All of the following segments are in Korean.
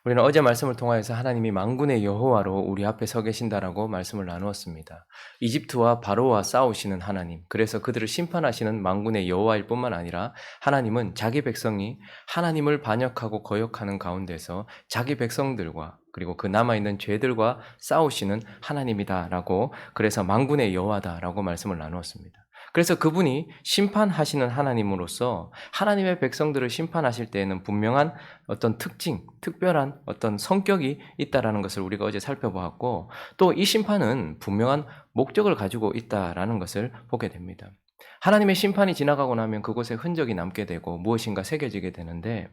우리는 어제 말씀을 통하여서 하나님이 만군의 여호와로 우리 앞에 서 계신다라고 말씀을 나누었습니다. 이집트와 바로와 싸우시는 하나님, 그래서 그들을 심판하시는 만군의 여호와일 뿐만 아니라 하나님은 자기 백성이 하나님을 반역하고 거역하는 가운데서 자기 백성들과 그리고 그 남아있는 죄들과 싸우시는 하나님이다라고, 그래서 만군의 여호와다라고 말씀을 나누었습니다. 그래서 그분이 심판하시는 하나님으로서 하나님의 백성들을 심판하실 때에는 분명한 어떤 특징, 특별한 어떤 성격이 있다라는 것을 우리가 어제 살펴보았고, 또 이 심판은 분명한 목적을 가지고 있다라는 것을 보게 됩니다. 하나님의 심판이 지나가고 나면 그곳에 흔적이 남게 되고 무엇인가 새겨지게 되는데,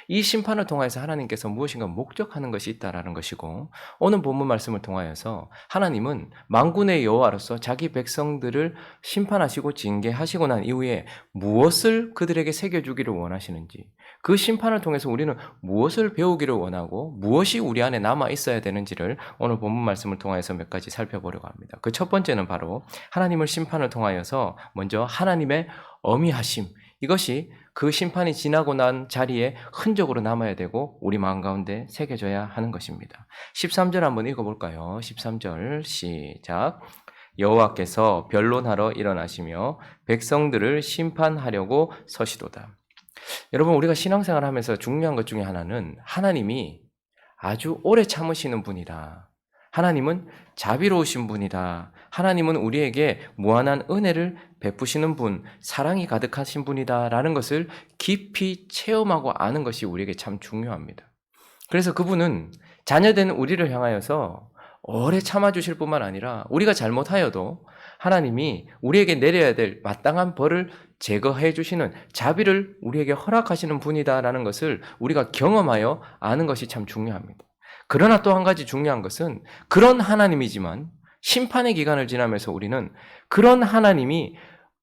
이 심판을 통해서 하나님께서 무엇인가 목적하는 것이 있다라는 것이고, 오늘 본문 말씀을 통하여서 하나님은 만군의 여호와로서 자기 백성들을 심판하시고 징계하시고 난 이후에 무엇을 그들에게 새겨주기를 원하시는지, 그 심판을 통해서 우리는 무엇을 배우기를 원하고 무엇이 우리 안에 남아 있어야 되는지를 오늘 본문 말씀을 통하여서 몇 가지 살펴보려고 합니다. 그 첫 번째는 바로 하나님을 심판을 통하여서 먼저 하나님의 어미하심, 이것이 그 심판이 지나고 난 자리에 흔적으로 남아야 되고 우리 마음 가운데 새겨져야 하는 것입니다. 13절 한번 읽어볼까요? 13절 시작. 여호와께서 변론하러 일어나시며 백성들을 심판하려고 서시도다. 여러분, 우리가 신앙생활 하면서 중요한 것 중에 하나는 하나님이 아주 오래 참으시는 분이다. 하나님은 자비로우신 분이다. 하나님은 우리에게 무한한 은혜를 베푸시는 분, 사랑이 가득하신 분이다 라는 것을 깊이 체험하고 아는 것이 우리에게 참 중요합니다. 그래서 그분은 자녀된 우리를 향하여서 오래 참아주실 뿐만 아니라 우리가 잘못하여도 하나님이 우리에게 내려야 될 마땅한 벌을 제거해 주시는 자비를 우리에게 허락하시는 분이다라는 것을 우리가 경험하여 아는 것이 참 중요합니다. 그러나 또 한 가지 중요한 것은 그런 하나님이지만 심판의 기간을 지나면서 우리는 그런 하나님이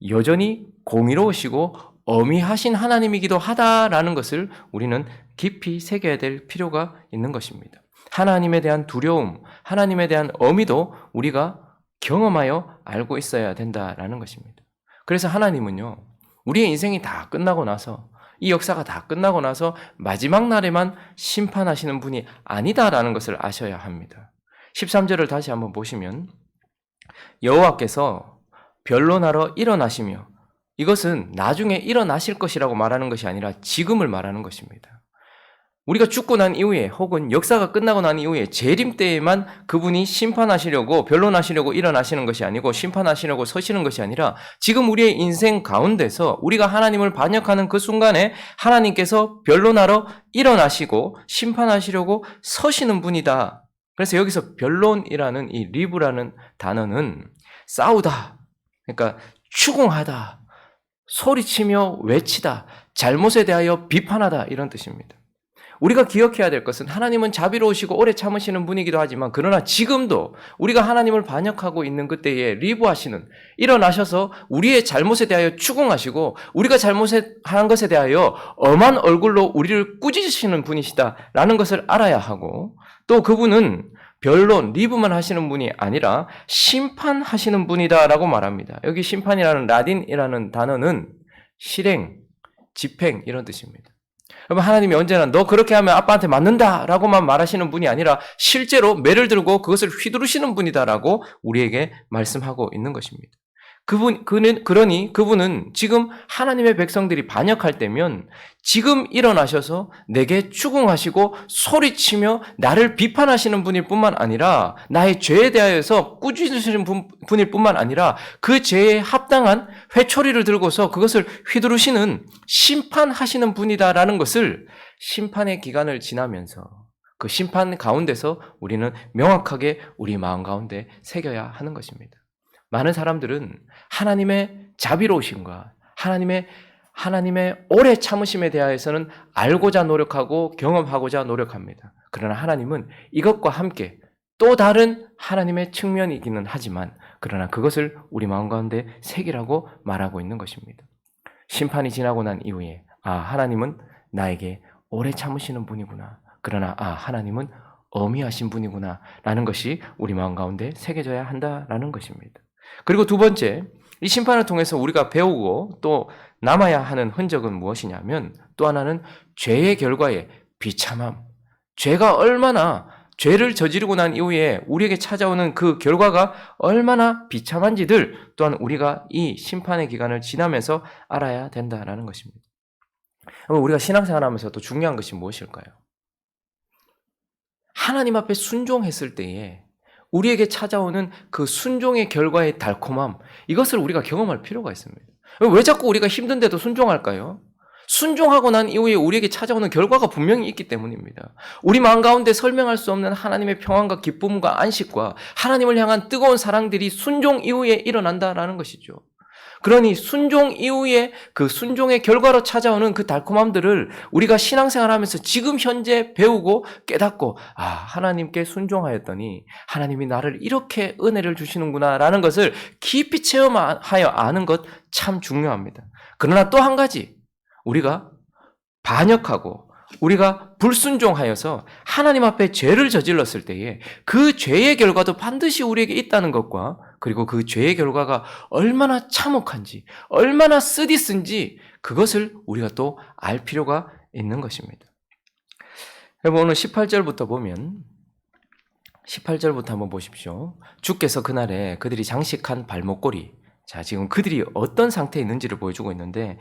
여전히 공의로우시고 어미하신 하나님이기도 하다라는 것을 우리는 깊이 새겨야 될 필요가 있는 것입니다. 하나님에 대한 두려움, 하나님에 대한 어미도 우리가 경험하여 알고 있어야 된다라는 것입니다. 그래서 하나님은요, 우리의 인생이 다 끝나고 나서, 이 역사가 다 끝나고 나서 마지막 날에만 심판하시는 분이 아니다라는 것을 아셔야 합니다. 13절을 다시 한번 보시면 여호와께서 변론하러 일어나시며, 이것은 나중에 일어나실 것이라고 말하는 것이 아니라 지금을 말하는 것입니다. 우리가 죽고 난 이후에 혹은 역사가 끝나고 난 이후에 재림 때에만 그분이 심판하시려고 변론하시려고 일어나시는 것이 아니고 심판하시려고 서시는 것이 아니라 지금 우리의 인생 가운데서 우리가 하나님을 반역하는 그 순간에 하나님께서 변론하러 일어나시고 심판하시려고 서시는 분이다. 그래서 여기서 변론이라는 이 리브라는 단어는 싸우다, 그러니까 추궁하다, 소리치며 외치다, 잘못에 대하여 비판하다, 이런 뜻입니다. 우리가 기억해야 될 것은 하나님은 자비로우시고 오래 참으시는 분이기도 하지만, 그러나 지금도 우리가 하나님을 반역하고 있는 그때에 리브하시는, 일어나셔서 우리의 잘못에 대하여 추궁하시고 우리가 잘못한 것에 대하여 엄한 얼굴로 우리를 꾸짖으시는 분이시다라는 것을 알아야 하고, 또 그분은 변론, 리브만 하시는 분이 아니라 심판하시는 분이다라고 말합니다. 여기 심판이라는 라딘이라는 단어는 실행, 집행 이런 뜻입니다. 여러분, 하나님이 언제나 너 그렇게 하면 아빠한테 맞는다라고만 말하시는 분이 아니라 실제로 매를 들고 그것을 휘두르시는 분이다라고 우리에게 말씀하고 있는 것입니다. 그러니 그분은 지금 하나님의 백성들이 반역할 때면 지금 일어나셔서 내게 추궁하시고 소리치며 나를 비판하시는 분일 뿐만 아니라, 나의 죄에 대하여서 꾸짖으시는 분일 뿐만 아니라 그 죄에 합당한 회초리를 들고서 그것을 휘두르시는 심판하시는 분이다라는 것을 심판의 기간을 지나면서 그 심판 가운데서 우리는 명확하게 우리 마음 가운데 새겨야 하는 것입니다. 많은 사람들은 하나님의 자비로우심과 하나님의 오래 참으심에 대하여서는 알고자 노력하고 경험하고자 노력합니다. 그러나 하나님은 이것과 함께 또 다른 하나님의 측면이기는 하지만, 그러나 그것을 우리 마음 가운데 새기라고 말하고 있는 것입니다. 심판이 지나고 난 이후에 하나님은 나에게 오래 참으시는 분이구나, 그러나 하나님은 어미하신 분이구나 라는 것이 우리 마음 가운데 새겨져야 한다라는 것입니다. 그리고 두 번째, 이 심판을 통해서 우리가 배우고 또 남아야 하는 흔적은 무엇이냐면, 또 하나는 죄의 결과에 비참함, 죄가 얼마나 죄를 저지르고 난 이후에 우리에게 찾아오는 그 결과가 얼마나 비참한지들 또한 우리가 이 심판의 기간을 지나면서 알아야 된다라는 것입니다. 그럼 우리가 신앙생활하면서 또 중요한 것이 무엇일까요? 하나님 앞에 순종했을 때에 우리에게 찾아오는 그 순종의 결과의 달콤함, 이것을 우리가 경험할 필요가 있습니다. 왜 자꾸 우리가 힘든데도 순종할까요? 순종하고 난 이후에 우리에게 찾아오는 결과가 분명히 있기 때문입니다. 우리 마음 가운데 설명할 수 없는 하나님의 평안과 기쁨과 안식과 하나님을 향한 뜨거운 사랑들이 순종 이후에 일어난다라는 것이죠. 그러니 순종 이후에 그 순종의 결과로 찾아오는 그 달콤함들을 우리가 신앙생활하면서 지금 현재 배우고 깨닫고 하나님께 순종하였더니 하나님이 나를 이렇게 은혜를 주시는구나라는 것을 깊이 체험하여 아는 것 참 중요합니다. 그러나 또 한 가지, 우리가 반역하고 우리가 불순종하여서 하나님 앞에 죄를 저질렀을 때에 그 죄의 결과도 반드시 우리에게 있다는 것과 그리고 그 죄의 결과가 얼마나 참혹한지, 얼마나 쓰디쓴지 그것을 우리가 또 알 필요가 있는 것입니다. 여러분, 오늘 18절부터 보면 18절부터 한번 보십시오. 주께서 그날에 그들이 장식한 발목걸이, 자, 지금 그들이 어떤 상태에 있는지를 보여주고 있는데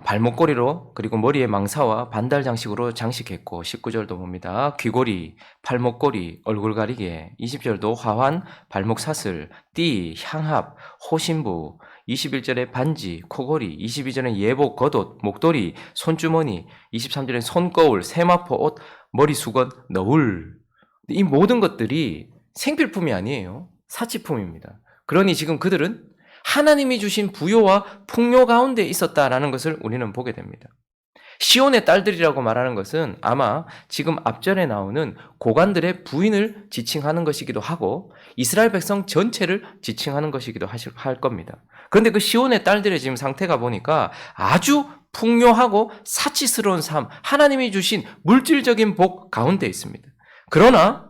발목걸이로 그리고 머리에 망사와 반달 장식으로 장식했고 19절도 봅니다. 귀걸이, 팔목걸이, 얼굴 가리개, 20절도 화환, 발목 사슬, 띠, 향합, 호신부, 21절에 반지, 코걸이, 22절에 예복, 겉옷, 목도리, 손주머니, 23절에 손거울, 세마포, 옷, 머리 수건, 너울. 이 모든 것들이 생필품이 아니에요. 사치품입니다. 그러니 지금 그들은 하나님이 주신 부요와 풍요 가운데 있었다라는 것을 우리는 보게 됩니다. 시온의 딸들이라고 말하는 것은 아마 지금 앞절에 나오는 고관들의 부인을 지칭하는 것이기도 하고 이스라엘 백성 전체를 지칭하는 것이기도 할 겁니다. 그런데 그 시온의 딸들의 지금 상태가 보니까 아주 풍요하고 사치스러운 삶, 하나님이 주신 물질적인 복 가운데 있습니다. 그러나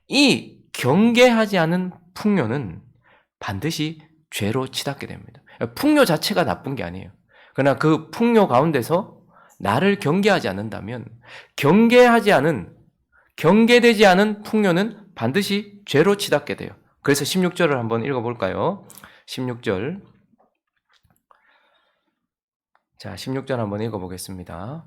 이 경계하지 않은 풍요는 반드시 죄로 치닫게 됩니다. 풍요 자체가 나쁜 게 아니에요. 그러나 그 풍요 가운데서 나를 경계하지 않는다면 경계되지 않은 풍요는 반드시 죄로 치닫게 돼요. 그래서 16절을 한번 읽어볼까요? 16절. 자, 16절 한번 읽어보겠습니다.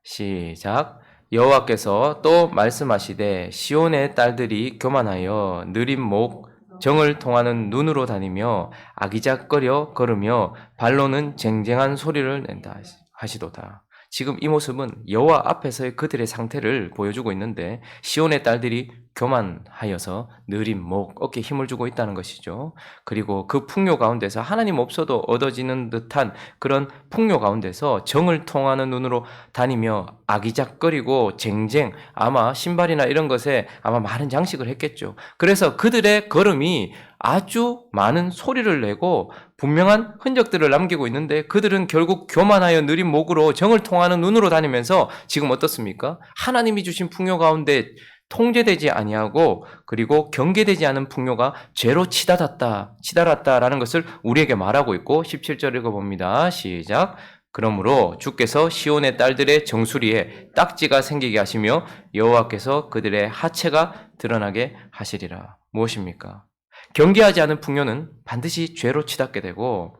시작. 여호와께서 또 말씀하시되 시온의 딸들이 교만하여 느린 목 정을 통하는 눈으로 다니며 아기작거려 걸으며 발로는 쟁쟁한 소리를 낸다 하시도다. 지금 이 모습은 여호와 앞에서의 그들의 상태를 보여주고 있는데 시온의 딸들이 교만하여서 느린 목, 어깨에 힘을 주고 있다는 것이죠. 그리고 그 풍요 가운데서 하나님 없어도 얻어지는 듯한 그런 풍요 가운데서 정을 통하는 눈으로 다니며 아기작거리고 쟁쟁, 아마 신발이나 이런 것에 아마 많은 장식을 했겠죠. 그래서 그들의 걸음이 아주 많은 소리를 내고 분명한 흔적들을 남기고 있는데 그들은 결국 교만하여 느린 목으로 정을 통하는 눈으로 다니면서 지금 어떻습니까? 하나님이 주신 풍요 가운데 통제되지 아니하고 그리고 경계되지 않은 풍요가 죄로 치달았다라는 것을 우리에게 말하고 있고 17절 읽어봅니다. 시작. 그러므로 주께서 시온의 딸들의 정수리에 딱지가 생기게 하시며 여호와께서 그들의 하체가 드러나게 하시리라. 무엇입니까? 경계하지 않은 풍요는 반드시 죄로 치닫게 되고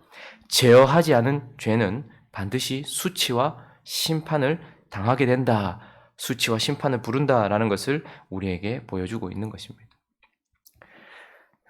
제어하지 않은 죄는 반드시 수치와 심판을 당하게 된다. 수치와 심판을 부른다라는 것을 우리에게 보여주고 있는 것입니다.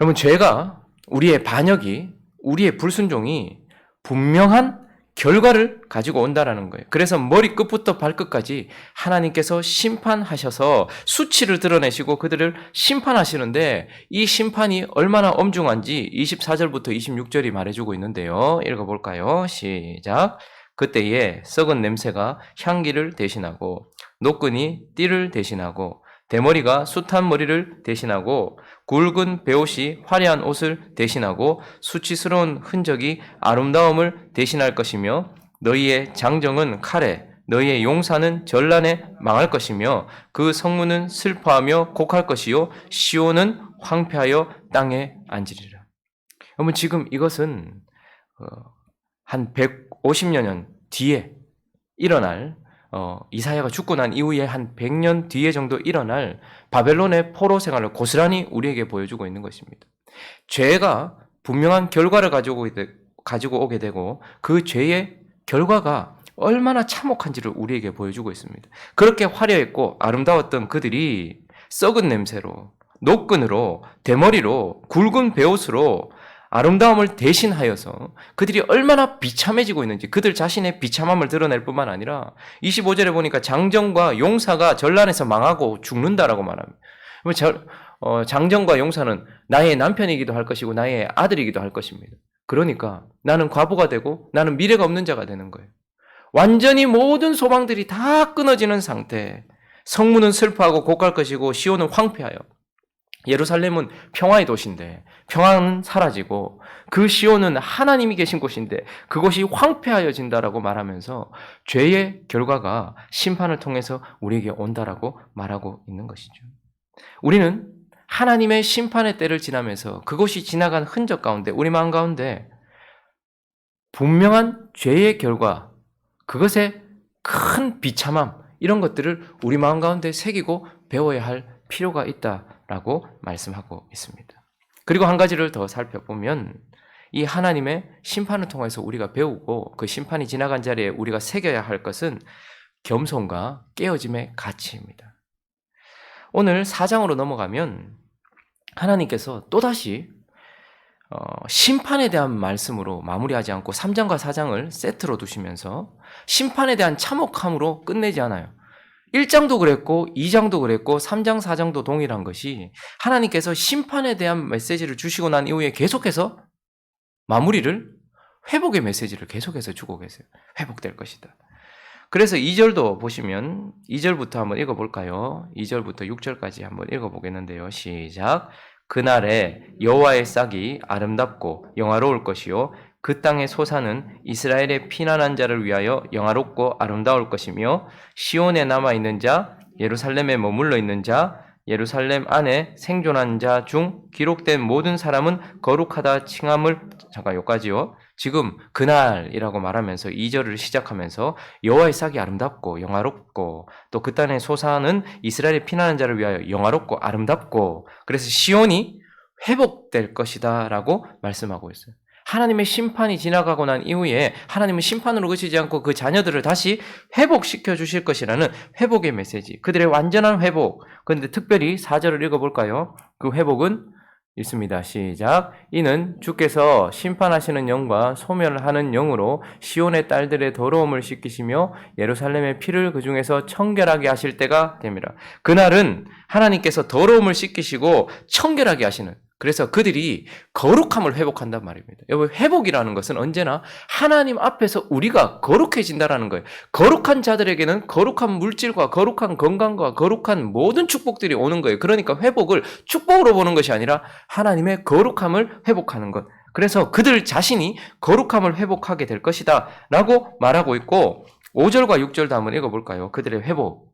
여러분, 죄가, 우리의 반역이, 우리의 불순종이 분명한 결과를 가지고 온다라는 거예요. 그래서 머리끝부터 발끝까지 하나님께서 심판하셔서 수치를 드러내시고 그들을 심판하시는데 이 심판이 얼마나 엄중한지 24절부터 26절이 말해주고 있는데요. 읽어볼까요? 시작. 그때에 썩은 냄새가 향기를 대신하고 노끈이 띠를 대신하고 대머리가 숱한 머리를 대신하고 굵은 베옷이 화려한 옷을 대신하고 수치스러운 흔적이 아름다움을 대신할 것이며 너희의 장정은 칼에 너희의 용사는 전란에 망할 것이며 그 성문은 슬퍼하며 곡할 것이요 시온은 황폐하여 땅에 앉으리라. 여러분, 지금 이것은 한 150여 년 뒤에 일어날 이사야가 죽고 난 이후에 한 100년 뒤에 정도 일어날 바벨론의 포로 생활을 고스란히 우리에게 보여주고 있는 것입니다. 죄가 분명한 결과를 가지고 오게 되고 그 죄의 결과가 얼마나 참혹한지를 우리에게 보여주고 있습니다. 그렇게 화려했고 아름다웠던 그들이 썩은 냄새로, 노끈으로, 대머리로, 굵은 베옷으로 아름다움을 대신하여서 그들이 얼마나 비참해지고 있는지 그들 자신의 비참함을 드러낼 뿐만 아니라 25절에 보니까 장정과 용사가 전란에서 망하고 죽는다라고 말합니다. 장정과 용사는 나의 남편이기도 할 것이고 나의 아들이기도 할 것입니다. 그러니까 나는 과부가 되고 나는 미래가 없는 자가 되는 거예요. 완전히 모든 소망들이 다 끊어지는 상태. 성문은 슬퍼하고 곡할 것이고 시온은 황폐하여. 예루살렘은 평화의 도시인데 평화는 사라지고 그 시온은 하나님이 계신 곳인데 그곳이 황폐하여진다라고 말하면서 죄의 결과가 심판을 통해서 우리에게 온다라고 말하고 있는 것이죠. 우리는 하나님의 심판의 때를 지나면서 그것이 지나간 흔적 가운데 우리 마음 가운데 분명한 죄의 결과 그것의 큰 비참함 이런 것들을 우리 마음 가운데 새기고 배워야 할 필요가 있다라고 말씀하고 있습니다. 그리고 한 가지를 더 살펴보면 이 하나님의 심판을 통해서 우리가 배우고 그 심판이 지나간 자리에 우리가 새겨야 할 것은 겸손과 깨어짐의 가치입니다. 오늘 4장으로 넘어가면 하나님께서 또다시 심판에 대한 말씀으로 마무리하지 않고 3장과 4장을 세트로 두시면서 심판에 대한 참혹함으로 끝내지 않아요. 1장도 그랬고 2장도 그랬고 3장, 4장도 동일한 것이 하나님께서 심판에 대한 메시지를 주시고 난 이후에 계속해서 마무리를 회복의 메시지를 계속해서 주고 계세요. 회복될 것이다. 그래서 2절도 보시면 2절부터 한번 읽어볼까요? 2절부터 6절까지 한번 읽어보겠는데요. 시작. 그날에 여호와의 싹이 아름답고 영화로울 것이요 그 땅의 소사는 이스라엘의 피난한 자를 위하여 영화롭고 아름다울 것이며 시온에 남아있는 자, 예루살렘에 머물러 있는 자, 예루살렘 안에 생존한 자 중 기록된 모든 사람은 거룩하다 칭함을 여기까지요. 지금 그날이라고 말하면서 2절을 시작하면서 여호와의 싹이 아름답고 영화롭고 또 그 땅의 소사는 이스라엘의 피난한 자를 위하여 영화롭고 아름답고 그래서 시온이 회복될 것이다 라고 말씀하고 있어요. 하나님의 심판이 지나가고 난 이후에 하나님은 심판으로 그치지 않고 그 자녀들을 다시 회복시켜 주실 것이라는 회복의 메시지. 그들의 완전한 회복. 그런데 특별히 4절을 읽어볼까요? 그 회복은 있습니다. 시작. 이는 주께서 심판하시는 영과 소멸하는 영으로 시온의 딸들의 더러움을 씻기시며 예루살렘의 피를 그 중에서 청결하게 하실 때가 됩니다. 그날은 하나님께서 더러움을 씻기시고 청결하게 하시는 그래서 그들이 거룩함을 회복한단 말입니다. 여러분 회복이라는 것은 언제나 하나님 앞에서 우리가 거룩해진다라는 거예요. 거룩한 자들에게는 거룩한 물질과 거룩한 건강과 거룩한 모든 축복들이 오는 거예요. 그러니까 회복을 축복으로 보는 것이 아니라 하나님의 거룩함을 회복하는 것. 그래서 그들 자신이 거룩함을 회복하게 될 것이다 라고 말하고 있고 5절과 6절도 한번 읽어볼까요? 그들의 회복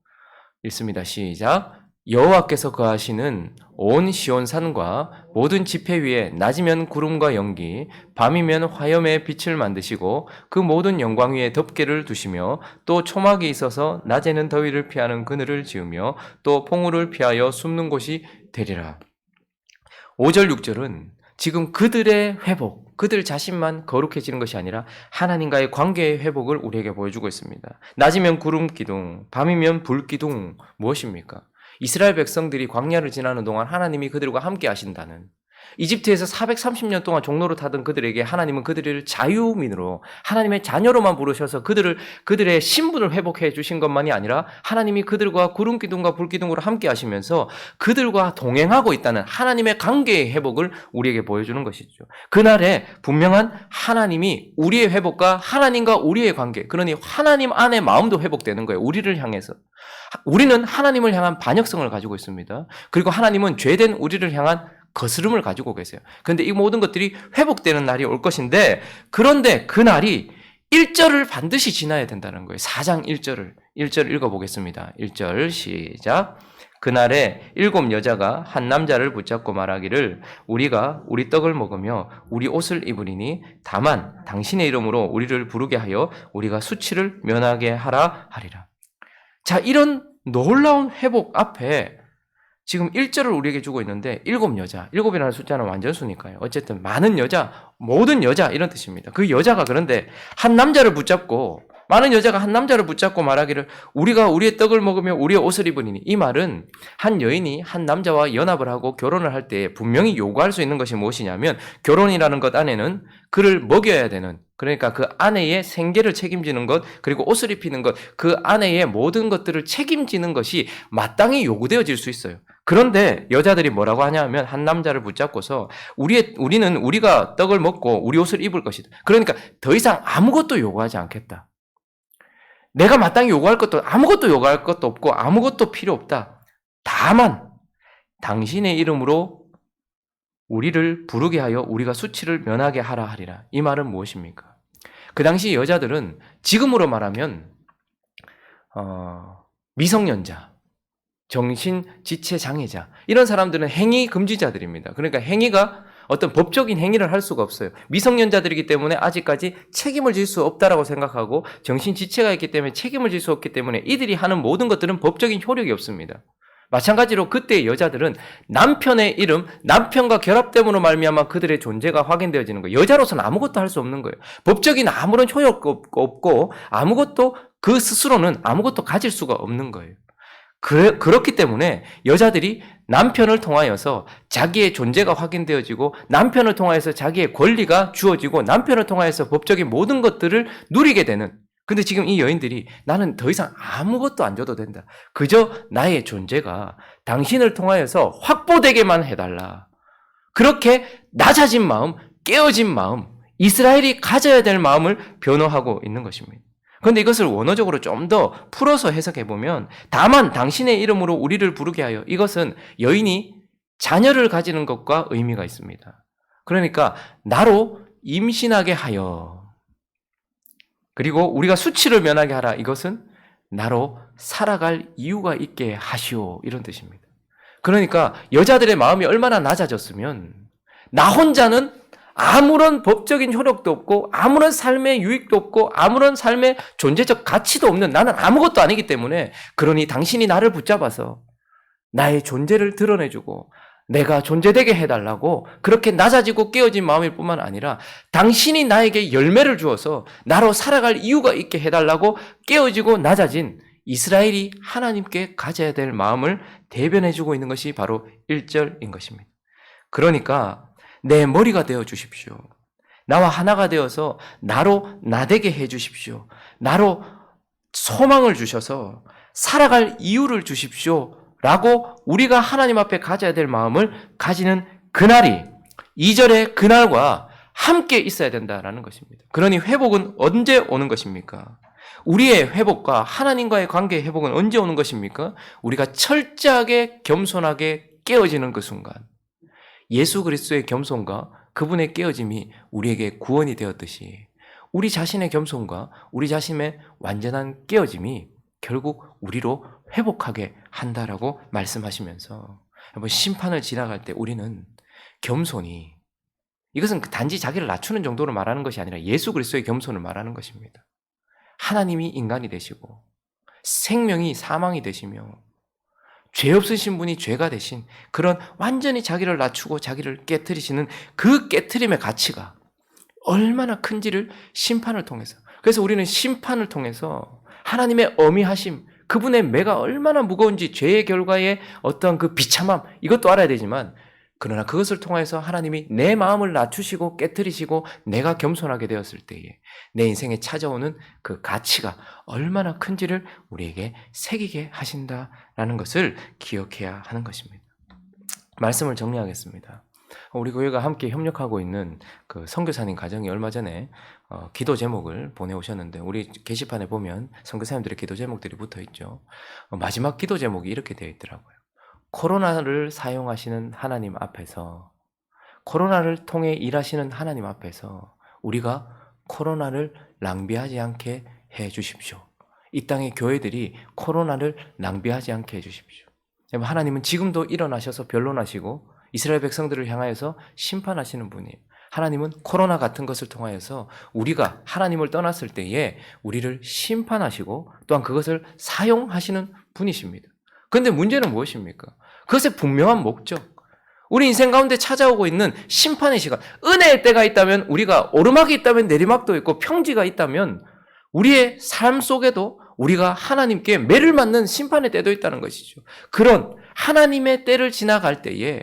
읽습니다. 시작. 여호와께서 거하시는 온 시온산과 모든 지폐 위에 낮이면 구름과 연기, 밤이면 화염의 빛을 만드시고 그 모든 영광 위에 덮개를 두시며 또 초막이 있어서 낮에는 더위를 피하는 그늘을 지으며 또 폭우를 피하여 숨는 곳이 되리라. 5절, 6절은 지금 그들의 회복, 그들 자신만 거룩해지는 것이 아니라 하나님과의 관계의 회복을 우리에게 보여주고 있습니다. 낮이면 구름 기둥, 밤이면 불 기둥 무엇입니까? 이스라엘 백성들이 광야를 지나는 동안 하나님이 그들과 함께 하신다는 이집트에서 430년 동안 종로로 타던 그들에게 하나님은 그들을 자유민으로 하나님의 자녀로만 부르셔서 그들의 신분을 회복해 주신 것만이 아니라 하나님이 그들과 구름기둥과 불기둥으로 함께 하시면서 그들과 동행하고 있다는 하나님의 관계의 회복을 우리에게 보여주는 것이죠. 그날에 분명한 하나님이 우리의 회복과 하나님과 우리의 관계, 그러니 하나님 안에 마음도 회복되는 거예요. 우리를 향해서. 우리는 하나님을 향한 반역성을 가지고 있습니다. 그리고 하나님은 죄된 우리를 향한 거스름을 가지고 계세요. 그런데 이 모든 것들이 회복되는 날이 올 것인데 그런데 그 날이 1절을 반드시 지나야 된다는 거예요. 4장 1절을. 1절 읽어보겠습니다. 1절 시작. 그날에 7 여자가 한 남자를 붙잡고 말하기를 우리가 우리 떡을 먹으며 우리 옷을 입으리니 다만 당신의 이름으로 우리를 부르게 하여 우리가 수치를 면하게 하라 하리라. 자, 이런 놀라운 회복 앞에 지금 1절을 우리에게 주고 있는데 7여자, 7이라는 숫자는 완전수니까요. 어쨌든 많은 여자, 모든 여자 이런 뜻입니다. 그 여자가 그런데 한 남자를 붙잡고 많은 여자가 한 남자를 붙잡고 말하기를 우리가 우리의 떡을 먹으며 우리의 옷을 입으리니, 이 말은 한 여인이 한 남자와 연합을 하고 결혼을 할 때 분명히 요구할 수 있는 것이 무엇이냐면 결혼이라는 것 안에는 그를 먹여야 되는, 그러니까 그 아내의 생계를 책임지는 것, 그리고 옷을 입히는 것, 그 아내의 모든 것들을 책임지는 것이 마땅히 요구되어질 수 있어요. 그런데 여자들이 뭐라고 하냐면 한 남자를 붙잡고서 우리는 우리가 떡을 먹고 우리 옷을 입을 것이다. 그러니까 더 이상 아무것도 요구하지 않겠다. 내가 마땅히 요구할 것도 아무것도 요구할 것도 없고 아무것도 필요 없다. 다만 당신의 이름으로 우리를 부르게 하여 우리가 수치를 면하게 하라 하리라. 이 말은 무엇입니까? 그 당시 여자들은 지금으로 말하면 미성년자, 정신지체 장애자, 이런 사람들은 행위 금지자들입니다. 그러니까 행위가 어떤 법적인 행위를 할 수가 없어요. 미성년자들이기 때문에 아직까지 책임을 질 수 없다라고 생각하고 정신지체가 있기 때문에 책임을 질 수 없기 때문에 이들이 하는 모든 것들은 법적인 효력이 없습니다. 마찬가지로 그때의 여자들은 남편의 이름, 남편과 결합됨으로 말미암아 그들의 존재가 확인되어지는 거예요. 여자로서는 아무것도 할 수 없는 거예요. 법적인 아무런 효력도 없고 아무것도 그 스스로는 아무것도 가질 수가 없는 거예요. 그렇기 때문에 여자들이 남편을 통하여서 자기의 존재가 확인되어지고 남편을 통하여서 자기의 권리가 주어지고 남편을 통하여서 법적인 모든 것들을 누리게 되는, 근데 지금 이 여인들이 나는 더 이상 아무것도 안 줘도 된다. 그저 나의 존재가 당신을 통하여서 확보되게만 해달라. 그렇게 낮아진 마음, 깨어진 마음, 이스라엘이 가져야 될 마음을 변호하고 있는 것입니다. 그런데 이것을 원어적으로 좀 더 풀어서 해석해보면 다만 당신의 이름으로 우리를 부르게 하여, 이것은 여인이 자녀를 가지는 것과 의미가 있습니다. 그러니까 나로 임신하게 하여, 그리고 우리가 수치를 면하게 하라, 이것은 나로 살아갈 이유가 있게 하시오, 이런 뜻입니다. 그러니까 여자들의 마음이 얼마나 낮아졌으면 나 혼자는 아무런 법적인 효력도 없고 아무런 삶의 유익도 없고 아무런 삶의 존재적 가치도 없는 나는 아무것도 아니기 때문에, 그러니 당신이 나를 붙잡아서 나의 존재를 드러내주고 내가 존재되게 해달라고 그렇게 낮아지고 깨어진 마음일 뿐만 아니라 당신이 나에게 열매를 주어서 나로 살아갈 이유가 있게 해달라고 깨어지고 낮아진 이스라엘이 하나님께 가져야 될 마음을 대변해주고 있는 것이 바로 1절인 것입니다. 그러니까 내 머리가 되어 주십시오. 나와 하나가 되어서 나로 나되게 해 주십시오. 나로 소망을 주셔서 살아갈 이유를 주십시오. 라고 우리가 하나님 앞에 가져야 될 마음을 가지는 그날이 2절의 그날과 함께 있어야 된다라는 것입니다. 그러니 회복은 언제 오는 것입니까? 우리의 회복과 하나님과의 관계의 회복은 언제 오는 것입니까? 우리가 철저하게 겸손하게 깨어지는 그 순간, 예수 그리스도의 겸손과 그분의 깨어짐이 우리에게 구원이 되었듯이 우리 자신의 겸손과 우리 자신의 완전한 깨어짐이 결국 우리로 회복하게 한다라고 말씀하시면서, 심판을 지나갈 때 우리는 겸손이, 이것은 단지 자기를 낮추는 정도로 말하는 것이 아니라 예수 그리스도의 겸손을 말하는 것입니다. 하나님이 인간이 되시고 생명이 사망이 되시며 죄 없으신 분이 죄가 되신 그런 완전히 자기를 낮추고 자기를 깨트리시는 그 깨트림의 가치가 얼마나 큰지를 심판을 통해서, 그래서 우리는 심판을 통해서 하나님의 어미하심, 그분의 매가 얼마나 무거운지, 죄의 결과의 어떤 그 비참함, 이것도 알아야 되지만, 그러나 그것을 통해서 하나님이 내 마음을 낮추시고 깨트리시고 내가 겸손하게 되었을 때에 내 인생에 찾아오는 그 가치가 얼마나 큰지를 우리에게 새기게 하신다라는 것을 기억해야 하는 것입니다. 말씀을 정리하겠습니다. 우리 교회가 함께 협력하고 있는 그 선교사님 가정이 얼마 전에 기도 제목을 보내오셨는데, 우리 게시판에 보면 선교사님들의 기도 제목들이 붙어 있죠. 마지막 기도 제목이 이렇게 되어 있더라고요. 코로나를 사용하시는 하나님 앞에서, 코로나를 통해 일하시는 하나님 앞에서 우리가 코로나를 낭비하지 않게 해 주십시오. 이 땅의 교회들이 코로나를 낭비하지 않게 해 주십시오. 하나님은 지금도 일어나셔서 변론하시고 이스라엘 백성들을 향하여서 심판하시는 분이에요. 하나님은 코로나 같은 것을 통하여서 우리가 하나님을 떠났을 때에 우리를 심판하시고 또한 그것을 사용하시는 분이십니다. 그런데 문제는 무엇입니까? 그것의 분명한 목적, 우리 인생 가운데 찾아오고 있는 심판의 시간, 은혜의 때가 있다면 우리가 오르막이 있다면 내리막도 있고 평지가 있다면 우리의 삶 속에도 우리가 하나님께 매를 맞는 심판의 때도 있다는 것이죠. 그런 하나님의 때를 지나갈 때에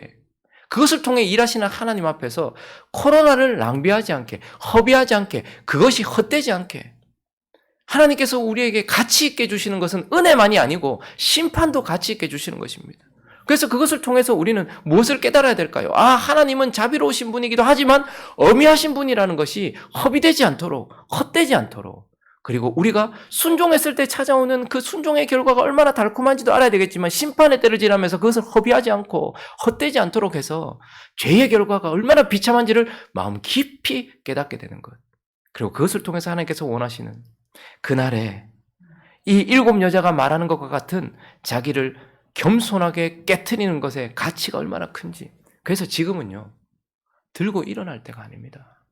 그것을 통해 일하시는 하나님 앞에서 코로나를 낭비하지 않게, 허비하지 않게, 그것이 헛되지 않게 하나님께서 우리에게 가치 있게 주시는 것은 은혜만이 아니고 심판도 가치 있게 주시는 것입니다. 그래서 그것을 통해서 우리는 무엇을 깨달아야 될까요? 하나님은 자비로우신 분이기도 하지만 엄히하신 분이라는 것이 허비되지 않도록, 헛되지 않도록, 그리고 우리가 순종했을 때 찾아오는 그 순종의 결과가 얼마나 달콤한지도 알아야 되겠지만 심판의 때를 지나면서 그것을 허비하지 않고 헛되지 않도록 해서 죄의 결과가 얼마나 비참한지를 마음 깊이 깨닫게 되는 것. 그리고 그것을 통해서 하나님께서 원하시는 그날에 이 7 여자가 말하는 것과 같은 자기를 겸손하게 깨트리는 것의 가치가 얼마나 큰지. 그래서 지금은요, 들고 일어날 때가 아닙니다.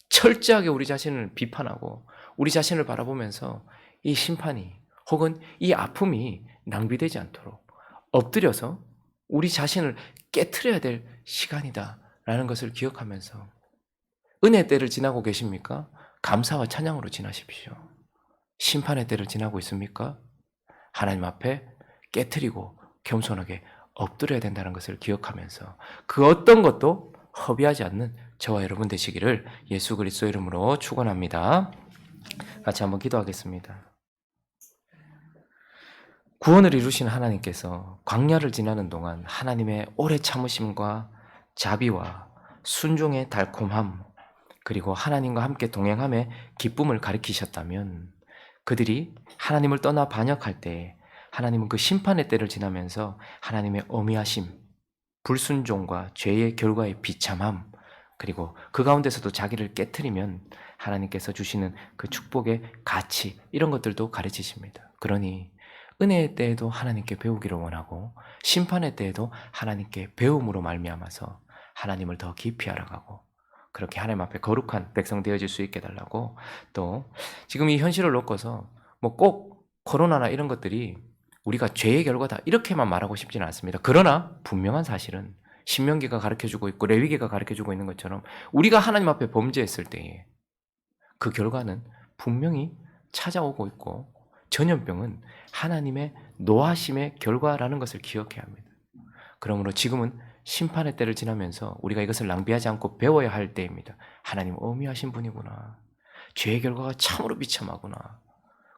철저하게 우리 자신을 비판하고 우리 자신을 바라보면서 이 심판이 혹은 이 아픔이 낭비되지 않도록 엎드려서 우리 자신을 깨트려야 될 시간이다라는 것을 기억하면서 은혜의 때를 지나고 계십니까? 감사와 찬양으로 지나십시오. 심판의 때를 지나고 있습니까? 하나님 앞에 깨트리고 겸손하게 엎드려야 된다는 것을 기억하면서 그 어떤 것도 허비하지 않는 저와 여러분 되시기를 예수 그리스도 이름으로 축원합니다. 같이 한번 기도하겠습니다. 구원을 이루신 하나님께서 광야를 지나는 동안 하나님의 오래 참으심과 자비와 순종의 달콤함, 그리고 하나님과 함께 동행함의 기쁨을 가르치셨다면 그들이 하나님을 떠나 반역할 때 하나님은 그 심판의 때를 지나면서 하나님의 엄히하심, 불순종과 죄의 결과의 비참함, 그리고 그 가운데서도 자기를 깨트리면 하나님께서 주시는 그 축복의 가치, 이런 것들도 가르치십니다. 그러니 은혜의 때에도 하나님께 배우기를 원하고 심판의 때에도 하나님께 배움으로 말미암아서 하나님을 더 깊이 알아가고 그렇게 하나님 앞에 거룩한 백성 되어질 수 있게 해달라고, 또 지금 이 현실을 놓고서 뭐 꼭 코로나나 이런 것들이 우리가 죄의 결과다 이렇게만 말하고 싶지는 않습니다. 그러나 분명한 사실은 신명기가 가르쳐주고 있고 레위기가 가르쳐주고 있는 것처럼 우리가 하나님 앞에 범죄했을 때에 그 결과는 분명히 찾아오고 있고 전염병은 하나님의 노하심의 결과라는 것을 기억해야 합니다. 그러므로 지금은 심판의 때를 지나면서 우리가 이것을 낭비하지 않고 배워야 할 때입니다. 하나님 엄히하신 분이구나. 죄의 결과가 참으로 비참하구나.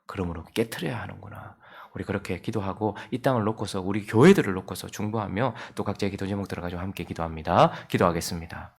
그러므로 깨트려야 하는구나. 우리 그렇게 기도하고 이 땅을 놓고서 우리 교회들을 놓고서 중보하며 또 각자의 기도 제목들을 가지고 함께 기도합니다. 기도하겠습니다.